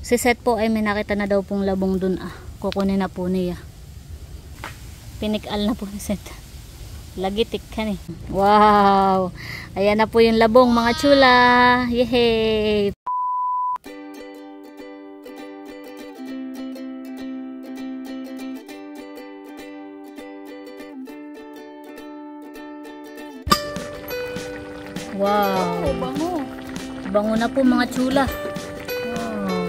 Si Seth po ay may nakita na daw pong labong dun. Kukunin na po niya. Pinikal na po ni Seth. Lagitik ka ni. Wow! Ayan na po yung labong mga chula. Yehey! Wow! Bango! Bango na po mga chula. Wow!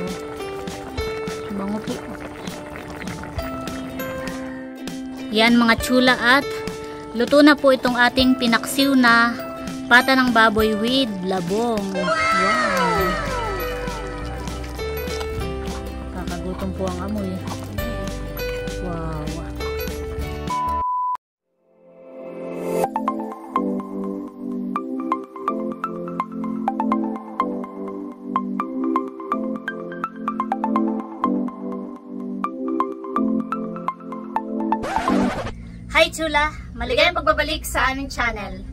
Bango po. Yan mga chula at luto na po itong ating pinaksiw na pata ng baboy with labong. Wow! Kakagutom po ang amoy. Wow! Hi chula! Maligayang pagbabalik sa aming channel.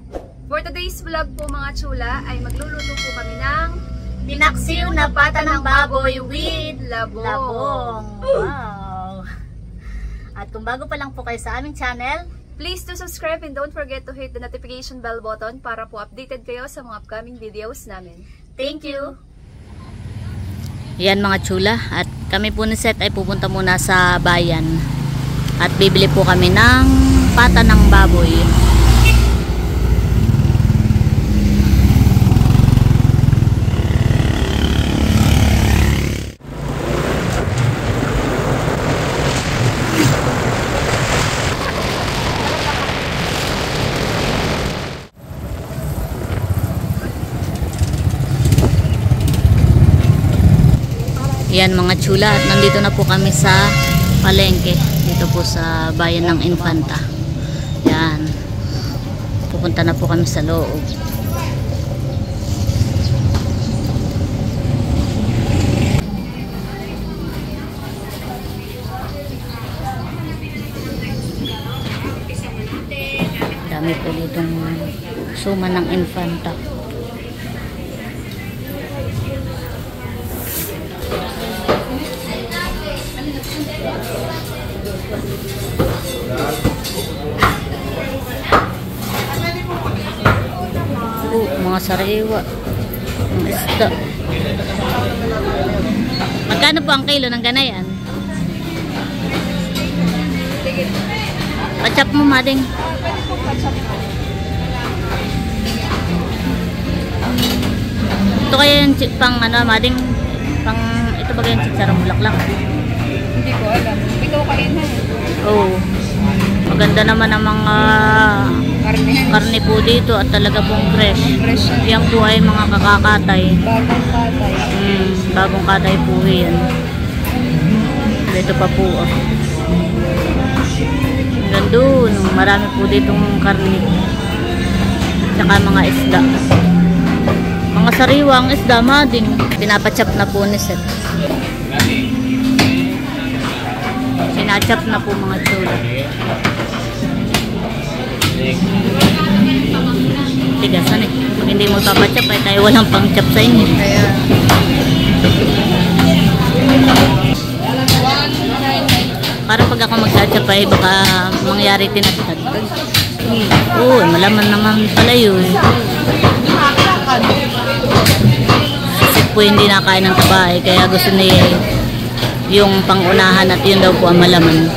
For today's vlog po mga chula ay magluluto po kami ng Pinaksiw na pata ng baboy with labong. Wow! At kung bago pa lang po kayo sa aming channel, please do subscribe and don't forget to hit the notification bell button para po updated kayo sa mga upcoming videos namin. thank you! Yan mga chula, at kami po ni Seth ay pupunta muna sa bayan. At bibili po kami ng pata ng baboy. Yan mga chula, at nandito na po kami sa palengke. Dito po sa bayan ng Infanta. Yan. Pupunta na po kami sa loob. Dami po ditong suman ng Infanta. Mga sariwa, mga isda. Magkano po ang kilo ng ganayan? Pachap mo mading. Ito kaya yung pang ano mading, pang ito ba yung chicharon bulaklak? Hindi ko alam. Ikaw kain na oh, maganda naman ang mga karne po dito at talaga pong fresh. Yan po ay mga kakakatay. Bagong katay. Bagong katay po yan. Dito pa po. Hanggang doon, marami po ditong karne. Tsaka mga isda. Mga sariwang isda, mading. Pinapachap na po ni Seth. Sinachap na po mga chula. Tigasan eh. Pag hindi mo papachap ay tayo walang pang chap sa inyo. Kaya para pag ako magchachap ay baka mangyari tinatad. Oo, malaman naman pala yun. Kasi po hindi nakain ng kabahay kaya gusto niya yung pangunahan at yun daw po ang malaman.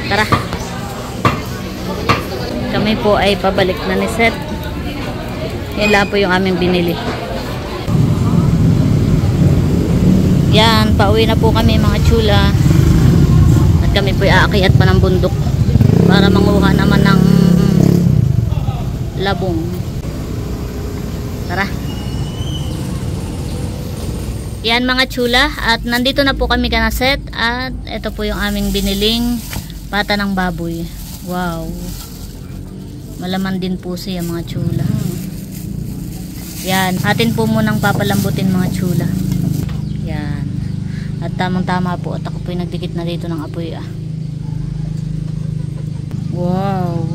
Tara. Kami po ay pabalik na ni Seth. Yan lang po yung aming binili. Yan, pauwi na po kami mga chula. At kami po ay aakyat pa ng bundok para manguha naman ng labong. Tara. Yan mga chula, at nandito na po kami kana Seth, at ito po yung aming biniling pata ng baboy. Wow. Malaman din po siya mga chula. Yan, atin po munang papalambutin mga chula. Yan. At tamang tama po at ako po'y nagdikit na dito ng apoy Wow,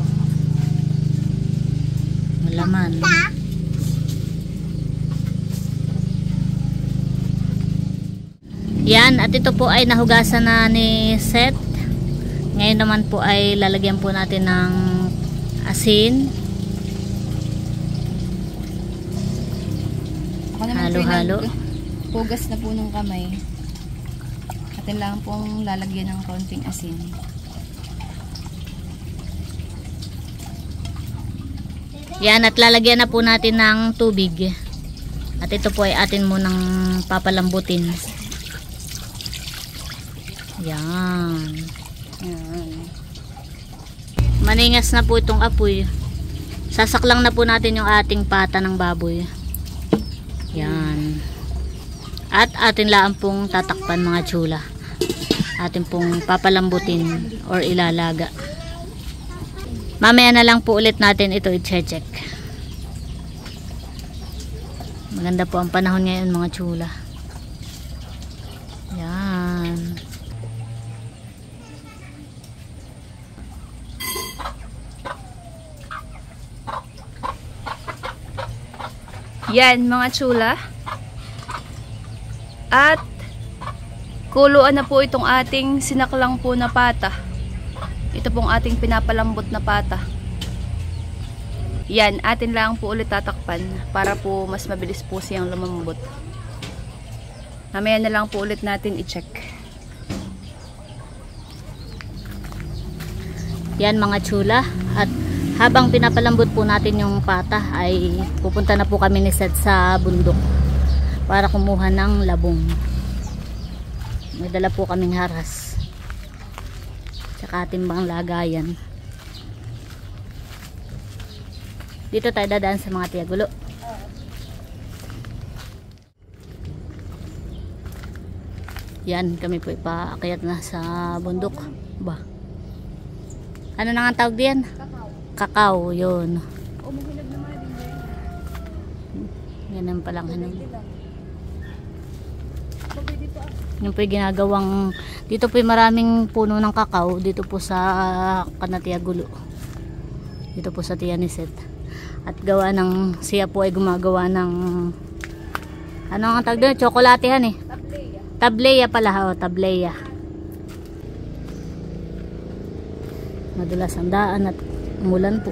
malaman. Yan, at ito po ay nahugasan na ni Seth. Ngayon naman po ay lalagyan po natin ng asin. Halo-halo. Hugas na po ng kamay. Atin lang pong lalagyan ng kaunting asin. Yan, at lalagyan na po natin ng tubig. At ito po ay atin munang papalambutin. Yan. Maningas na po itong apoy. Sasaklang na po natin yung ating pata ng baboy. Yan. At atin lang pong tatakpan mga chula. Atin pong papalambutin or ilalaga. Mamaya na lang po ulit natin ito i-check. Maganda po ang panahon ngayon mga chula. Yan. Yan mga chula. At kuluan na po itong ating sinaklang po na pata. Ito pong ating pinapalambot na pata. Yan, atin lang po ulit tatakpan para po mas mabilis po siyang lumambot. Mamaya na lang po ulit natin i-check. Yan mga chula. At habang pinapalambot po natin yung pata ay pupunta na po kami ni Seth sa bundok para kumuha ng labong. May dala po kaming haras tsaka timbang lagayan. Dito tayo dadaan sa mga tiyagulo. Yan, kami po ipaakyat na sa bundok. Ba, ano na nga tawag diyan? Kakao, yun. Ganun palang hinog. Yung po yung ginagawang, dito po yung maraming puno ng kakao, dito po sa Kanatiagulo. Dito po sa tiyan ni Seth. At gawa ng, siya po ay gumagawa ng, ano ang tawag doon? Tsokolatehan eh. Tableya pala, tableya. Madulas ang daan at umulan po.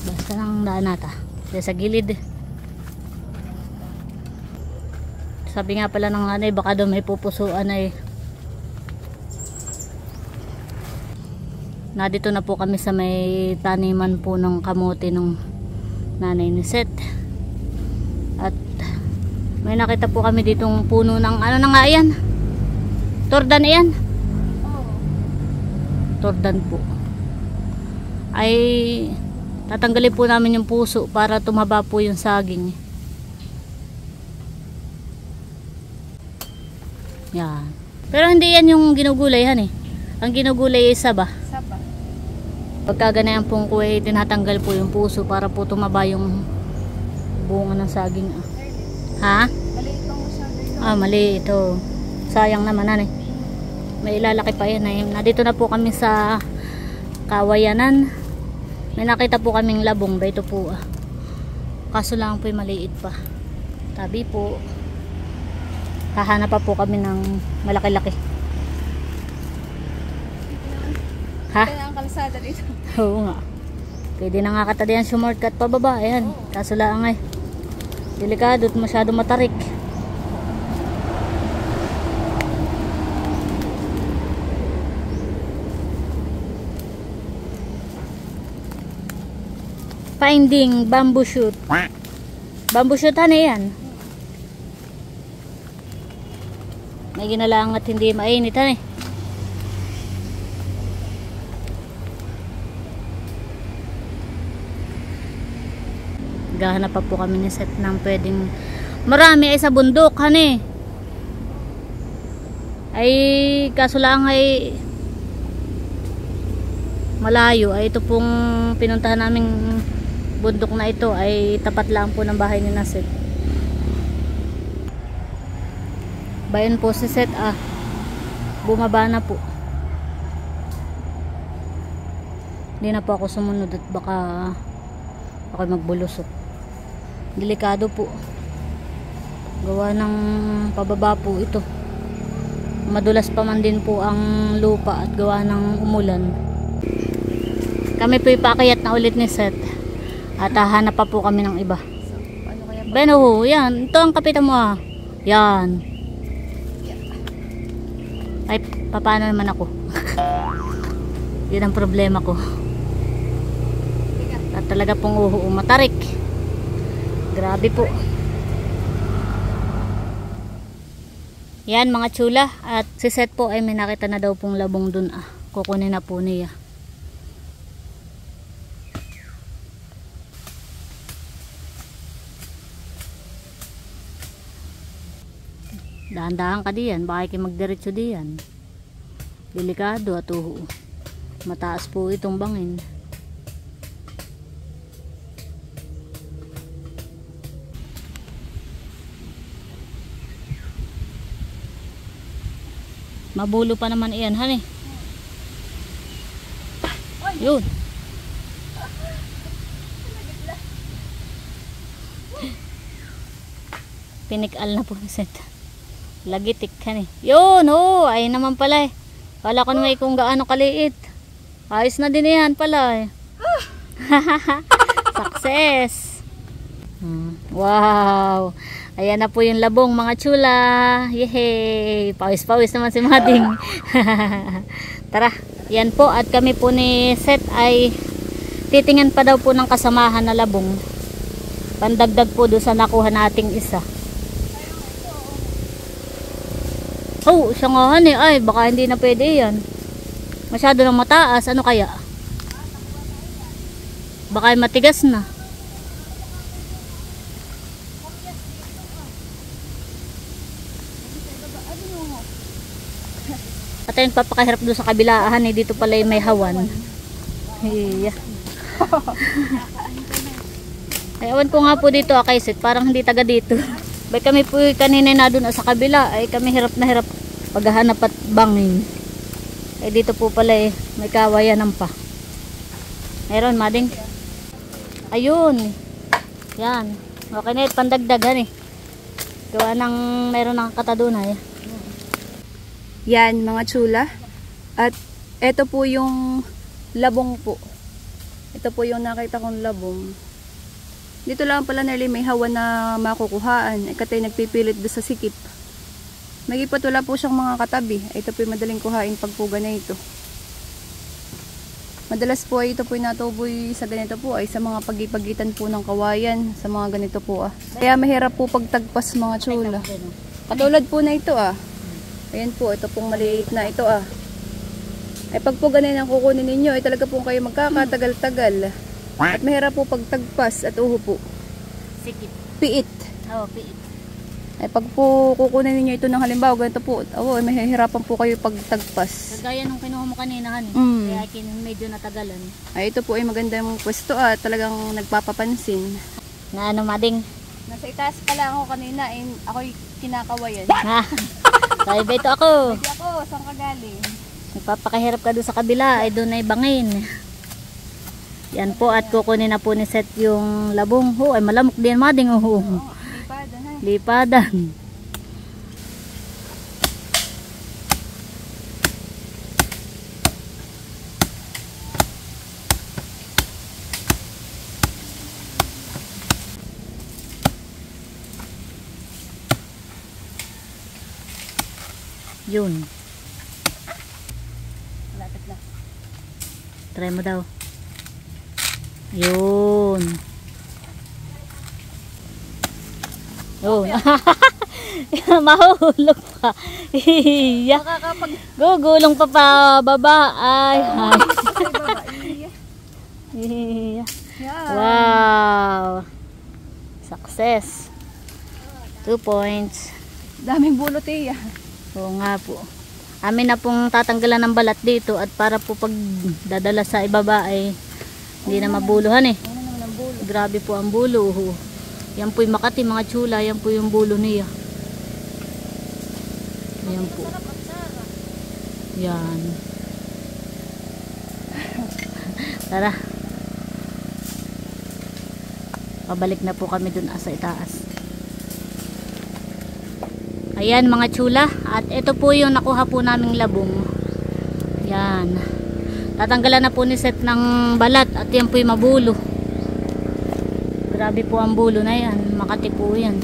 Basta lang daan nata. Sa gilid. Sabi nga pala ng nanay, baka daw may pupusuan ay. Dito na po kami sa may taniman po ng kamote ng nanay ni Seth. At may nakita po kami ditong puno ng ano na nga yan? Tordan yan? Tordan po. Ay tatanggalin po namin yung puso para tumaba po yung saging. Yan. Pero hindi yan yung ginugulayhan eh. Ang ginugulay ay saba. Pagka ganayan pong kuway, tinatanggal po yung puso para po tumaba yung bunga ng saging. Ha? Maliit lang masyado ito. Mali ito. Sayang naman eh. May ilalaki pa yan eh. Nandito na po kami sa Kawayanan. May nakita po kaming labong ba ito po Kaso lang po maliit pa. Tabi po. Hahanap pa po kami ng malaki-laki. Ha? Ito na ang kalsada dito. Oo nga. Pwede na nga kata diyan shortcut pababa. Ayan. Kaso lang ay delikado at masyado matarik. Finding bamboo shoot. Bamboo shoot ano yan? May ginalang at hindi mainit eh. Gahanap pa po kami ni Seth ng pwedeng marami ay sa bundok hani. Ay kaso lang ay malayo. Ay ito pong pinuntahan naming bundok na ito ay tapat lang po ng bahay ni Seth. Bayan po si Seth bumaba na po. Hindi na po ako sumunod at baka ako magbulusok. Delikado po. Gawa ng pababa po ito. Madulas pa man din po ang lupa at gawa ng umulan. Kami po ipaakyat na ulit ni Seth. At hahanap pa po kami ng iba. Beno, yan. Ito ang kapitan mo Yan. Ay, paano naman ako? Yan ang problema ko. At talaga pong matarik. Grabe po. Yan mga chula. At si Seth po ay may nakita na daw pong labong dun kukunin na po niya. Dahan-dahan ka diyan, baka kayo magdiretso diyan. Delikado at mataas po itong bangin. Mabulo pa naman iyan, honey. Yun. Pinikal na po ni Seth. Lagitik ka Yun, ay naman pala Kala ko naman kung gaano kaliit. Ayos na din yan pala Success. Wow. Ayan na po yung labong mga chula. Yehey. Pawis-pawis naman si Mading. Tara. Yan po. At kami po ni Seth ay titingnan pa daw po ng kasamahan na labong. Pandagdag po doon sa nakuha nating isa. Siya nga ay baka hindi na pwede yan. Masyado nang mataas. Ano kaya? Baka ay matigas na. At ayun papakahirap doon sa kabilaan dito pala may hawan. Iya. Ay, awan ko nga po dito kay Seth. Parang hindi taga dito. Bay kami po kanina na doon sa kabila ay kami hirap na hirap paghahanap at bangin. Ay dito po pala may kawayanan pa. Meron Mading. Ayun. Yan. Okay na pandagdagan Gawa ng meron ng katadunay. Yan mga chula. At ito po yung labong po. Ito po yung nakita kong labong. Dito lang pala may hawa na makukuhaan. Katay nagpipilit doon sa sikip. Magipat wala po siyang mga katabi. Ito po yung madaling kuhain pagpuga na ito. Madalas po ito po yung natuboy sa ganito po ay sa mga pagipagitan po ng kawayan. Sa mga ganito po Kaya mahirap po pagtagpas mga chula. Katulad po na ito Ayan po, ito pong maliit na ito Ay pag po ganun ang kukunin ninyo ay talaga po kayo magkakatagal-tagal. At mahirap po pagtagpas at po. Sikip. Piit. Piit. Ay pag po kukunin niyo ito ng halimbawa ganito po, ay mahihirapan po kayo pagtagpas. Kagaya nung kinuha mo kanina Kaya medyo natagalan. Ay ito po ay magandang pwesto talagang nagpapapansin. Na Mading? Nasa itaas pala ako kanina, ako'y kinakawayan. Kaya ba ito ako? Hindi ako, saan ka galing? Nagpapakahirap ka doon sa kabila, ay doon ay bangin. Yan po at kukunin na po ni Seth yung labong. Ay malamok din Mading. Lipadan Lipadan. Yun. Lapit lang. Try mo daw. Yun. Oh. Mahulog pa. Iya. Gugulong pa baba. Ay. Iya. Wow. Success. 2 points. Daming bulot Oo nga po. Amin na pong tatanggalan ng balat dito at para po pag dadala sa ibaba ay hindi na mabuluhan eh. Ano naman ang bulo? Grabe po ang bulo. Yan po yung Makati mga chula. Yan po yung bulo niya. Ayan po. Yan. Tara. Pabalik na po kami dun sa itaas. Ayan mga chula. At ito po yung nakuha po naming labong. Yan. Tatanggalan na po ni Seth ng balat. At yan po yung mabulo. Grabe po ang bulo na yan. Makati po yan.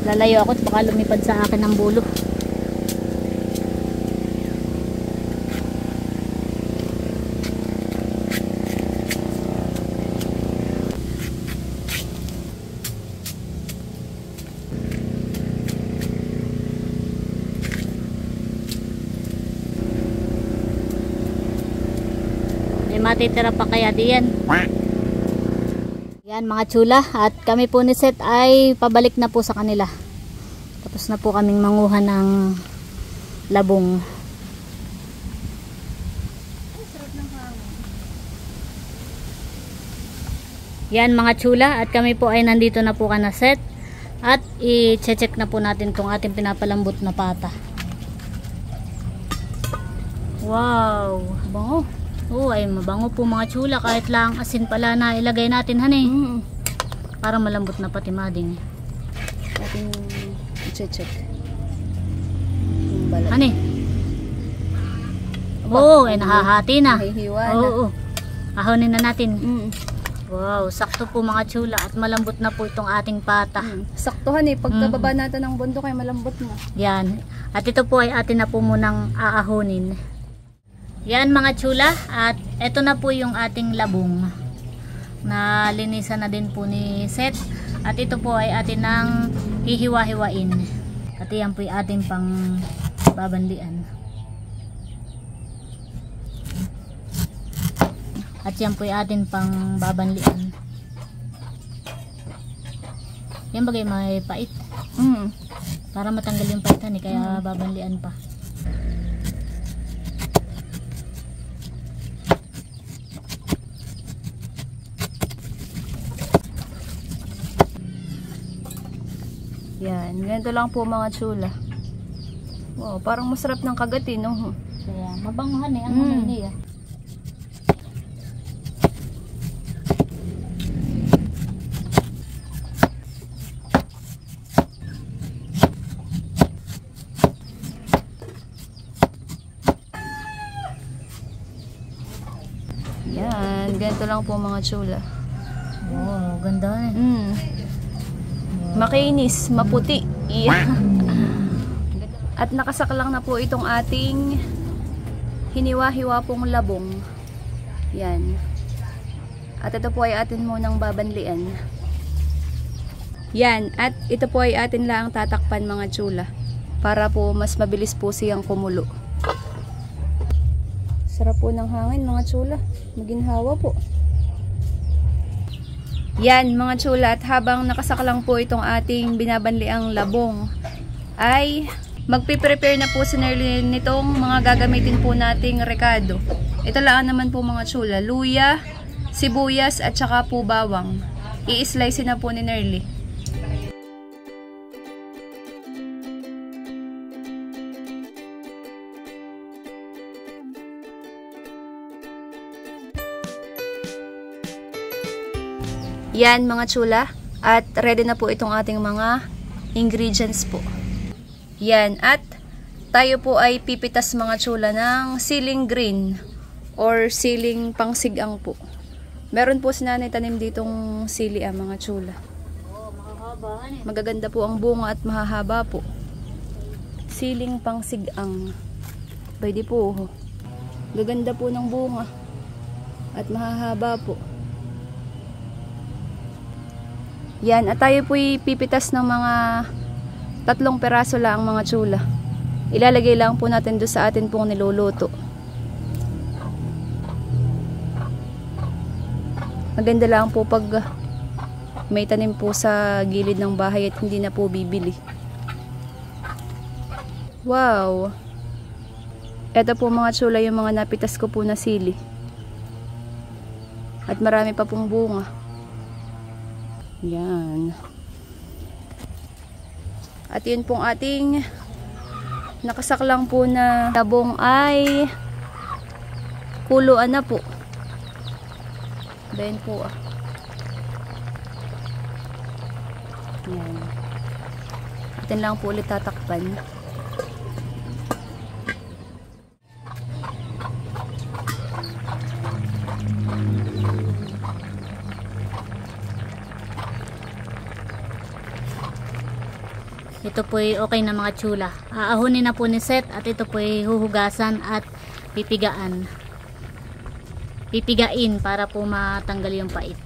Lalayo ako at baka lumipad sa akin ang bulo. May matitira pa kaya diyan. Yan mga chula, at kami po ni Seth ay pabalik na po sa kanila. Tapos na po kaming manguha ng labong. Yan mga chula, at kami po ay nandito na po kana Seth. At i-check na po natin tong ating pinapalambot na pata. Wow, bango. Oh, ay mabango po mga chula, kahit lang asin pala na ilagay natin han eh. Para malambot na pati mading. Ating i-check. Yung balat. Hani? Oo, ay nahahati na. Nahihiwa na. Oo. Ahonin na natin. Mm. Wow, sakto po mga chula, at malambot na po itong ating pata. Saktuhan eh, pagkababa natin ng bundok ay malambot na. Yan. At ito po ay atin na po munang aahonin. Yan mga chula, at ito na po yung ating labong. Na linisan na din po ni Seth. At ito po ay atin nang hihiwa-hiwain. At yan po yung ating pang babanlian. At yan po yung ating pang babanlian. Yan bagay may pait. Para matanggal yung paitan eh, kaya babanlian pa. Yan, ganito lang po mga chula. Wow, parang masarap ng kagatin, no? Kaya mabanguhan eh, ang ano niya. Yan, ganito lang po mga chula. Wow, ganda eh. Makinis, maputi. At nakasaklang na po itong ating hiniwa-hiwa pong labong. Yan. At ito po ay atin munang babanlian. Yan. At ito po ay atin lang tatakpan mga chula. Para po mas mabilis po siyang kumulo. Sarap po ng hangin mga chula. Maginhawa po. Yan mga chula, at habang nakasaklang po itong ating binabanliang labong ay magpiprepare na po si Nerly nitong mga gagamitin po nating rekado. Ito lang naman po mga chula, luya, sibuyas at saka po bawang. I-slice na po ni Nerly. Yan mga chula, at ready na po itong ating mga ingredients po. Yan, at tayo po ay pipitas mga chula ng siling green or siling pangsigang po. Meron po si nanay tanim ditong sili mga chula. Oh, makahaba eh. Magaganda po ang bunga at mahahaba po. Siling pangsigang. Pwede po. Gaganda po ng bunga at mahahaba po. Yan, at tayo po'y pipitas ng mga 3 peraso lang mga chula. Ilalagay lang po natin doon sa atin pong niluluto. Maganda lang po pag may tanim po sa gilid ng bahay at hindi na po bibili. Wow! Ito po mga chula yung mga napitas ko po na sili. At marami pa pong bunga. Yan. At yun pong ating nakasaklang po na labong ay kuluan na po. Dayan po ah. Yan. Atin lang po ulit tatakpan. Ito po ay okay na mga chula. Aahunin na po ni Seth at ito po ay huhugasan at pipigaan. Pipigain para po matanggal yung pait.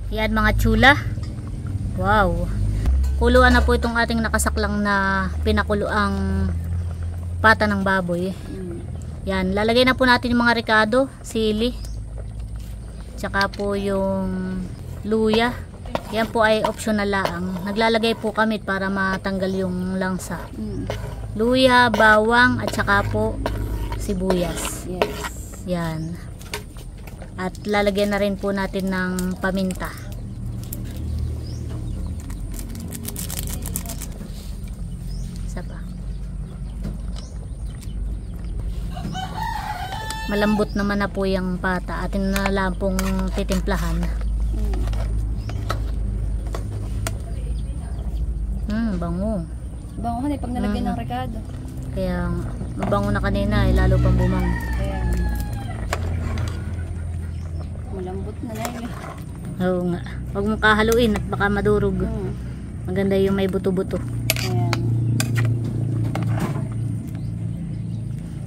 Yan mga chula. Wow. Kuluan na po itong ating nakasaklang na pinakuluang pata ng baboy. Yan. Lalagay na po natin yung mga ricado, sili. Tsaka po yung luya. Yan po ay optional lang. Naglalagay po kami para matanggal yung langsa. Luya, bawang, at saka po sibuyas. Yes. Yan. At lalagyan na rin po natin ng paminta. Isa pa. Malambot naman na po yung pata. Atin na lang pong titimplahan. Bango. Bango ka pag nalagyan ng ricado. Kaya mabango na kanina lalo pang bumango. Kaya malambot na na yun. Oo nga. Huwag mong kahaluin at baka madurog. Maganda yung may buto-buto. Ayan.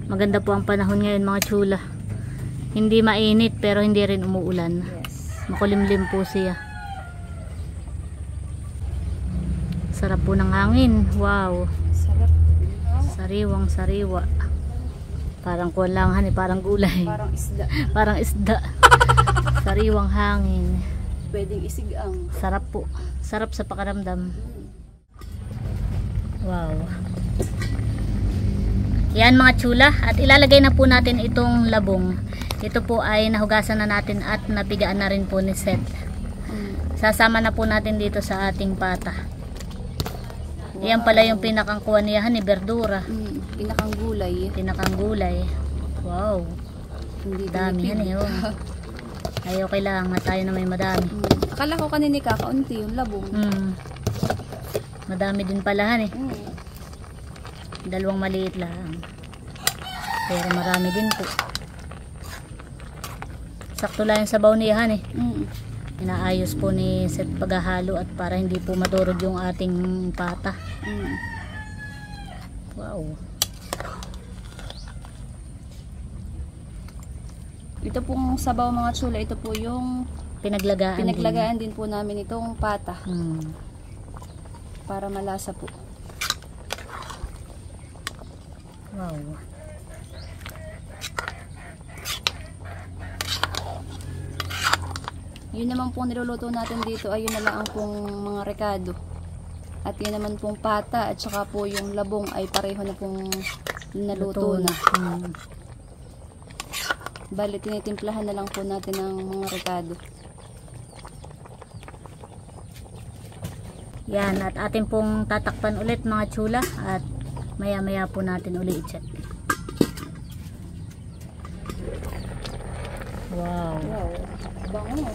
Maganda po ang panahon ngayon mga chula. Hindi mainit pero hindi rin umuulan. Yes. Makulimlim po siya. Sarap po ng hangin. Wow. Sarap. Sariwang sariwa. Parang kulangan parang gulay. Parang isda. Parang isda. Sariwang hangin. Pwedeng isigang. Sarap po. Sarap sa pakiramdam. Wow. Yan mga chula. At ilalagay na po natin itong labong. Ito po ay nahugasan na natin at napigaan na rin po ni Seth. Sasama na po natin dito sa ating pata. Yan pala yung pinakang kuha niya ni berdura. Pinakang gulay. Pinakang gulay. Wow. Hindi dami yan eh. Oh. Ay okay lang na tayo na may madami. Akala ko kanini kakaunti yung labong. Madami din pala eh. Dalawang maliit lang. Pero marami din po. Sakto lang yung sabaw niya eh. Inaayos po ni Seth paghahalo at para hindi po madurog yung ating pata. Wow. Ito pong sabaw mga chula, ito po yung pinaglagaan din po namin itong pata. Para malasa po. Wow. Yun naman pong niluluto natin dito ay yun na lang pong mga ricado. At yun naman pong pata at saka po yung labong ay pareho na pong naluto na. Bali tinitimplahan na lang po natin ang mga ricado. Yan at atin pong tatakpan ulit mga chula at maya maya po natin uli i-check. Wow. Wow. Bango.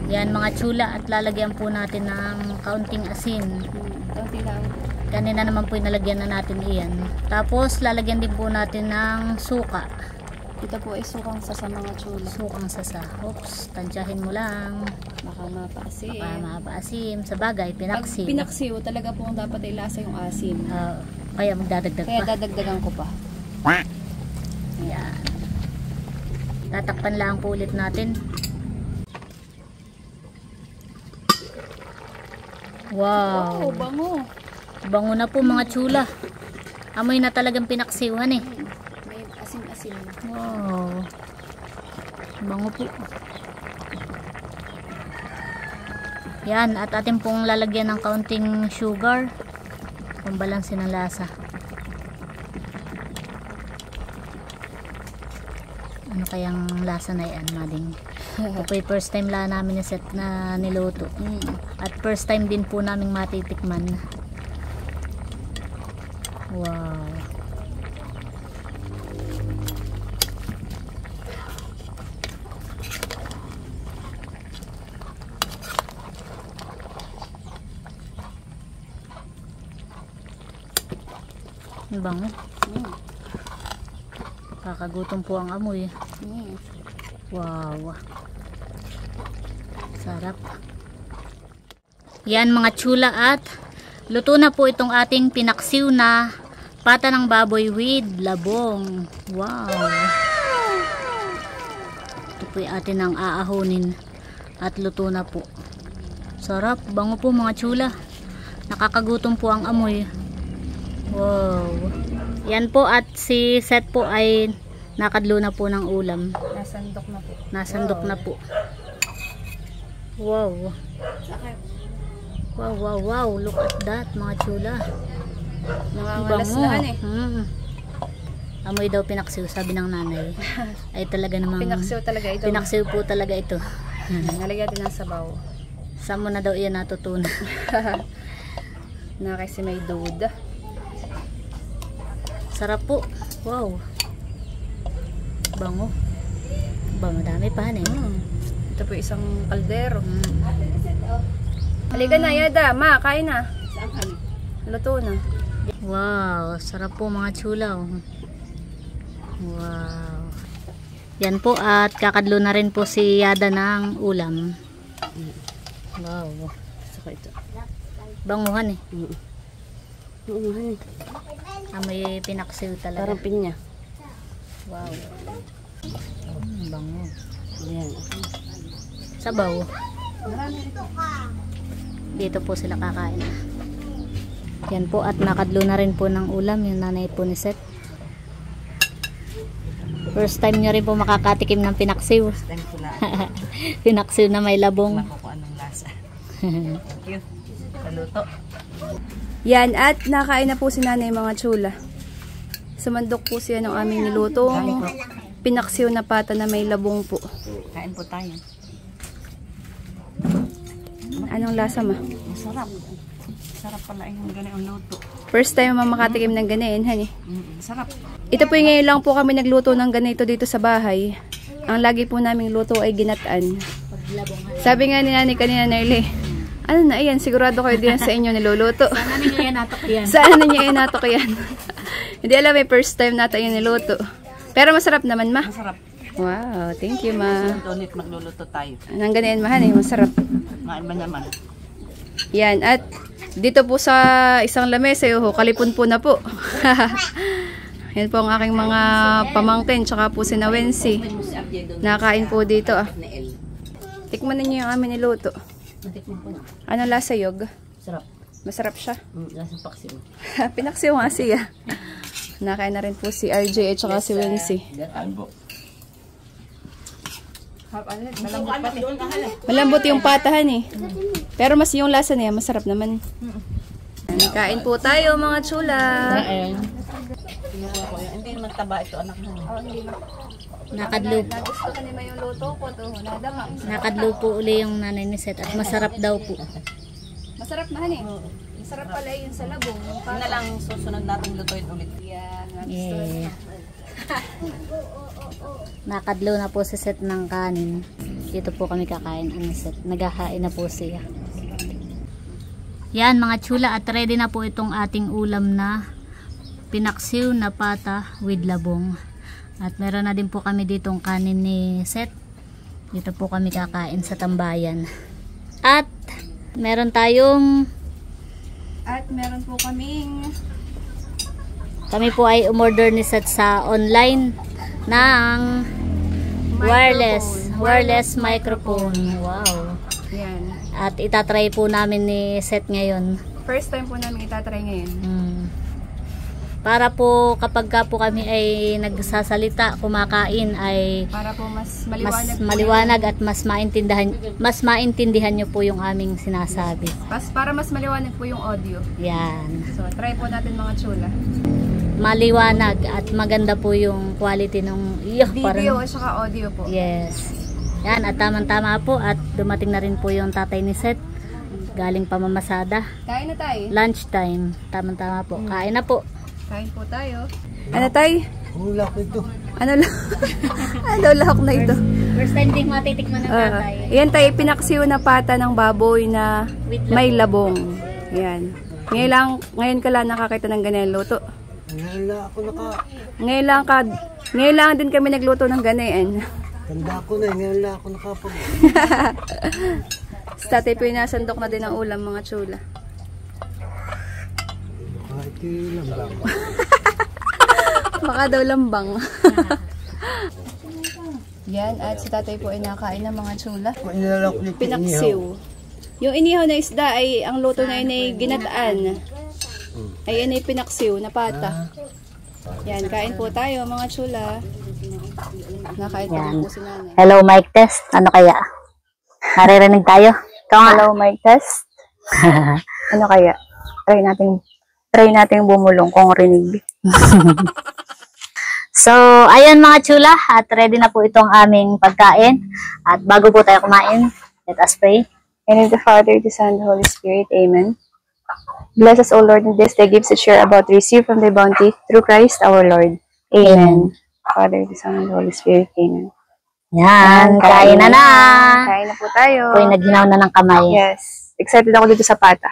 Yan mga chula at lalagyan po natin ng kaunting asin. Kaunti lang. Kanina naman po nalagyan na natin iyan. Tapos lalagyan din po natin ng suka. Ito po ay sukang sasa mga chula. Sukang sasa. Oops, tansyahin mo lang. Baka mapaasim. Baka mapaasim. Sa bagay, pinaksiw. Pag pinaksiw, talaga po dapat ay lasa yung asim. Kaya magdadagdag Kaya pa. dadagdagan ko pa. Ayan. Tatakpan lang po ulit natin. Wow. Wow, bango. Bango na po mga chula. Amoy na talagang pinaksiwan eh. May asim-asim. Wow. Bango po. Yan, at atin pong lalagyan ng kaunting sugar. Pambalansin ng lasa. Ano kayang lasa na yan, mading? Ito po yung first time lang namin ni Seth na niluto. At first time din po namin matitikman. Wow. Ang bango. Kakagutom po ang amoy. Wow. Sarap. Yan mga chula, at luto na po itong ating pinaksiw na pata ng baboy with labong. Wow. Ito po yung atin ang aahonin at luto na po. Sarap. Bango po mga chula. Nakakagutom po ang amoy. Wow. Yan po, at si Seth po ay nakadlo na po ng ulam. Nasandok na po. Nasandok na po. Wow. Wow. Look at that mga chula. Nangangalas Bango. na eh. Amoy daw pinaksiw, sabi ng nanay. Ay talaga namang Pinaksiw talaga ito. pinaksiw po talaga ito. Nalagyan din ng sabaw. Saan mo na daw iyan natutunan? Na kasi may duda. Sarap po. Wow. Bango. Madami pa eh. Ito po isang kaldero. Halika na, Yada. Ma, kain na. Luto na. Wow, sarap po mga chula. Wow. Yan po, at kakadlo na rin po si Yada ng ulam. Wow. Saka ito. Banguhan eh. Banguhan eh. Amoy pinaksiw talaga. Parang pinya. Wow. Bango. Ayan. Sabaw. Dito po sila kakain. Yan po, at nakadlo na rin po ng ulam yung nanay po ni Seth. First time nyo rin po makakatikim ng pinaksiw. First time ko na. Pinaksiw na may labong. Kung anong lasa. Thank you. Paluto. Yan, at nakain na po si nanay mga chula. Sumandok po siya ng aming nilutong pinaksiw na pata na may labong po. Kain po tayo. Anong lasa ma? Masarap. Sarap pala yung ganyan luto. First time makatikim ng ganyan, hani. Sarap. Ito po yung ngayon lang po kami nagluto ng ganito dito sa bahay. Ang lagi po naming luto ay ginataan. Sabi nga ni nanay kanina, Nerly, ano na yan, sigurado kayo din sa inyo niluluto. Sana ninyo yan natok yan. Saan ninyo inatok yan? Hindi alam, may first time natin yung niluto. Pero masarap naman ma. Masarap. Wow, thank you ma. Ulit magluluto tayo. Nang ganyan mahal eh, masarap. Main ba naman? Yan, at dito po sa isang lamesa, kalipon po na po. Yan po ang aking mga pamangkin, tsaka po si Nawensi. Nakain po dito ah. Tikman ninyo yung amin niluto. Natikman po na. Ano lasa yog? Sarap. Masarap siya. Lasang paksiw. Pinaksiw nga siya. Nakain na rin po si RJ at saka si Wensi. Kain po. Malambot yung patahan eh. Pero mas yung lasa niya, masarap naman. Kain po tayo mga chula. Hindi naman taba ito anak mo. Nakadlo. Gusto ka naman yung luto ko to. Nadama. Nakadlo po uli yung nanay ni Seth, at masarap daw po. Masarap na eh. Masarap pala yun sa labong. Yun na lang susunod natin lutuin ulit. Yeah. Nakadlo na po si Seth ng kanin. Dito po kami kakain ang Seth. Naghahain na po siya. Yan mga chula, at ready na po itong ating ulam na pinaksiw na pata with labong. At meron na din po kami ditong kanin ni Seth. Dito po kami kakain sa tambayan. At meron po kaming kami po ay umorder ni Seth sa online ng wireless microphone. Wow. yan. At itatry po namin ni Seth ngayon. First time po namin itatry ngayon. Para po kapag ka po kami ay nagsasalita, kumakain ay Para po mas mas maliwanag. maliwanag at mas maintindihan nyo po yung aming sinasabi. Para mas maliwanag po yung audio. Yan. So, try po natin mga chula. Maliwanag at maganda po yung quality ng Video at saka audio po. Yes. Yan, at tamang-tama po at dumating na rin po yung tatay ni Seth. Galing pa mamasada. Kain na tayo. Lunch time. Tamang-tama po. Kain na po. Kain po tayo. Ano tayo? Ulak ito. Ano lahok na ito? First time din matitikman ng tatay. Yan tayo, pinaksiw na pata ng baboy na may labong. Yan. Ngayon ka lang nakakita ng ganyan luto. Ngayon lang din kami nagluto ng ganyan. Tanda ko na, ngayon lang ako nakapag... Sa tatay po yung nasandok na din ang ulam, mga chula. Baka daw lambang. Yan, at si tatay po ay nakain ng mga chula. Pinaksiw. Yung inihaw na isda ay, ang luto na yun ay ginataan. Ay, yan ay pinaksiw na pata. Yan, kain po tayo mga chula. Nakain po si nanay. Hello, mic test. Ano kaya? Naririnig tayo? Hello, mic test. Ano kaya? Try nating bumulong kung rinig. So, ayan mga chula, at ready na po itong aming pagkain. At bago po tayo kumain, let us pray. In the name of the Father, the Son, and the Holy Spirit. Amen. Bless us, O Lord, in this day gifts that share about to receive from thy bounty through Christ our Lord. Amen. Father, the Son, and the Holy Spirit. Amen. Yan, kain na na. Kain na po tayo. Ako'y naghinaw na ng kamay. Yes. Excited ako dito sa pata.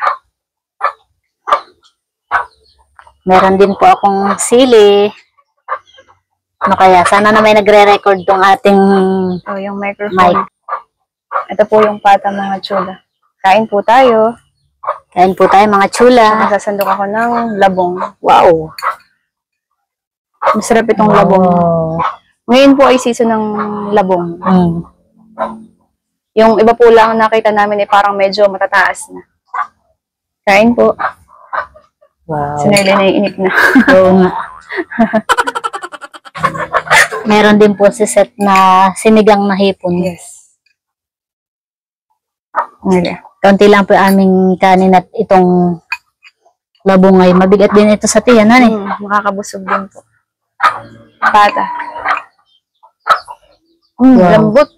Meron din po akong sili. Ano kaya? Sana na may nagre-record tong ating Yung microphone. mic. Ito po yung pata, mga chula. Kain po tayo. Kain po tayo mga chula. Masasandok ako ng labong. Wow. Masarap itong labong. Ngayon po ay season ng labong. Yung iba po lang nakita namin ay parang medyo matataas na. Kain po. Wow. Si Nerly na iinip na. Oo nga. Meron din po si Seth na sinigang na hipon. Yes. Nerly. Kaunti lang po aming kanin at itong labong ay mabigat din ito sa tiyan. Makakabusog din po. Pata. Wow. Lambot.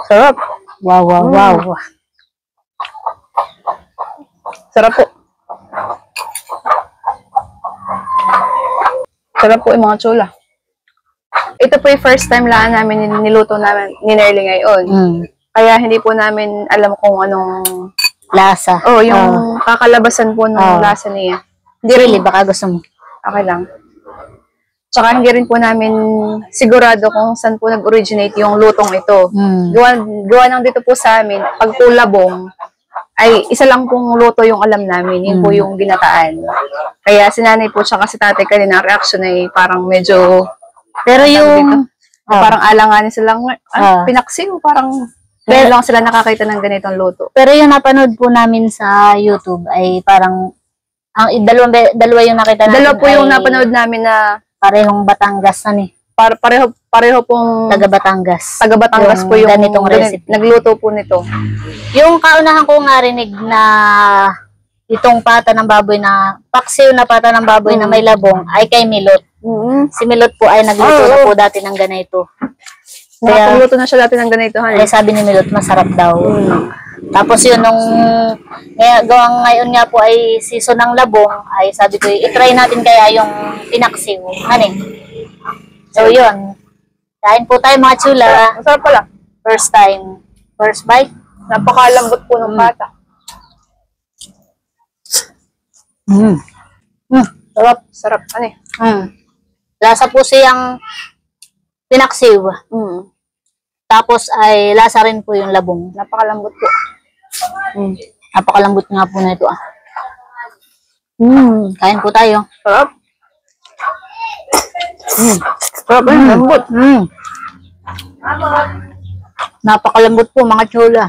Sarap. Wow, wow, wow. Sarap po. Sarap po yung mga chula. Ito po yung first time lang namin niluto namin ni Nerly ngayon. Kaya hindi po namin alam kung anong Lasa. yung kakalabasan po ng lasa niya. Hindi really, baka gusto mo. Okay lang. Tsaka hindi rin po namin sigurado kung saan po nag-originate yung lutong ito. Gawa lang dito po sa amin, pag po labong, ay isa lang pong luto yung alam namin, yun po yung ginataan. Kaya si nanay po tsaka si tatay kanina, ang reaction ay parang medyo, Pero yung parang alanganin silang, pinaksiw, parang pero lang sila nakakita ng ganitong luto. Pero yung napanood po namin sa YouTube ay parang ang dalawa yung nakita namin. Dalawa po yung napanood namin na parehong Batangas pareho pong taga Batangas. Taga Batangas po yung ganitong recipe. Nagluto po nito. Yung kaunahan ko nga rinig na itong pata ng baboy na paksiw na pata ng baboy na may labong ay kay Milot. Si Milot po ay nagluto na po dati ng ganito. Kaya Nakapagluto na siya dati ng ganito. ay sabi ni Milot masarap daw. Tapos yun nung gawang ngayon nga po ay season ng labong ay sabi ko i-try natin kaya yung pinaksiw. So yun. Kain po tayo mga chula. Masarap pala. First time. First bite. Napakalambot po ng pata. Sarap. Sarap. Lasa po siyang pinaksiw. Tapos ay lasa rin po yung labong. Napakalambot po. Napakalambot nga po na ito. Kain po tayo. Sarap. Sarap lambot. Napakalambot po mga chula.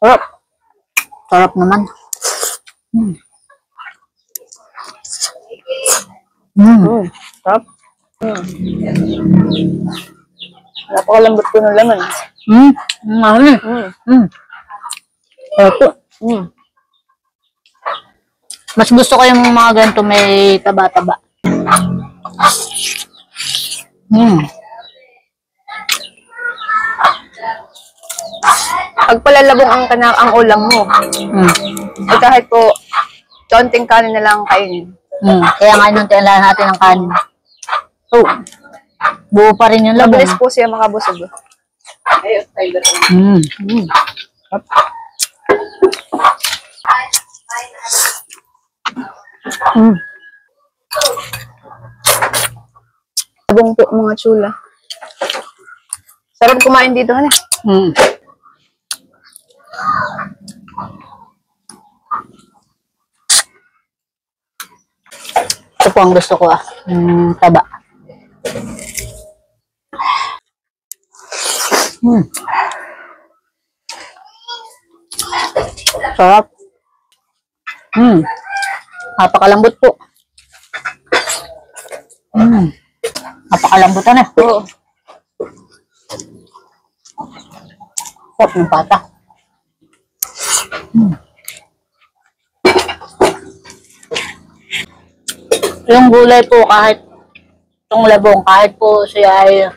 Sarap. Sarap naman. Sarap. Napakalambot po ng laman. Mahal. Ito. Mas gusto ko yung mga ganito may taba-taba. Pag palalabong ang ulam mo, ay kahit po, konting kanin na lang kainin. Kaya nga inuntian lang natin ang kanin. So, buo pa rin yung labong. Mabilis po siya makabusog. Ayun, Tyler. Labong po mga chula. Sarap kumain dito, ano? Ito po ang gusto ko taba. Sarap. Napakalambot po. Napakalambutan na. Oo. Sarap ng pata. Yung gulay po kahit itong labong, kahit po siya ay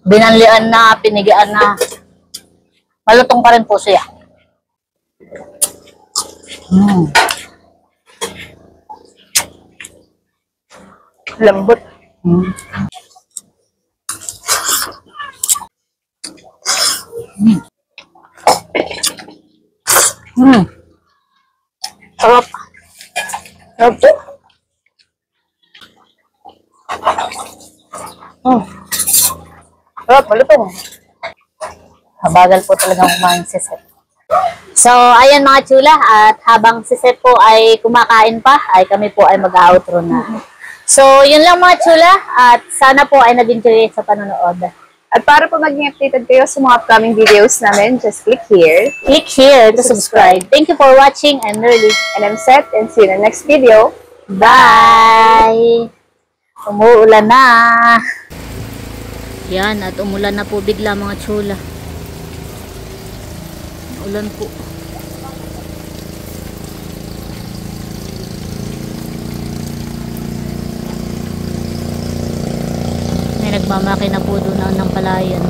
binanlian na, pinigian na, malutong pa rin po siya. Lambot. Sarap. Sarap po. Sarap, malutong. Mabagal po talaga kumain si Seth. So, ayan mga chula, at habang si Seth po ay kumakain pa, ay kami po ay mag-outro na. So, yun lang mga chula, at sana po ay nag-enjoy sa panonood. At para po maging updated kayo sa mga upcoming videos namin, just click here. Click here to subscribe. Thank you for watching. I'm Nerly. And I'm Seth, and see you in the next video. Bye! Umuulan na. Yan, at umulan na po bigla mga chula. Ulan po. May nagmamakina po doon ng palayan.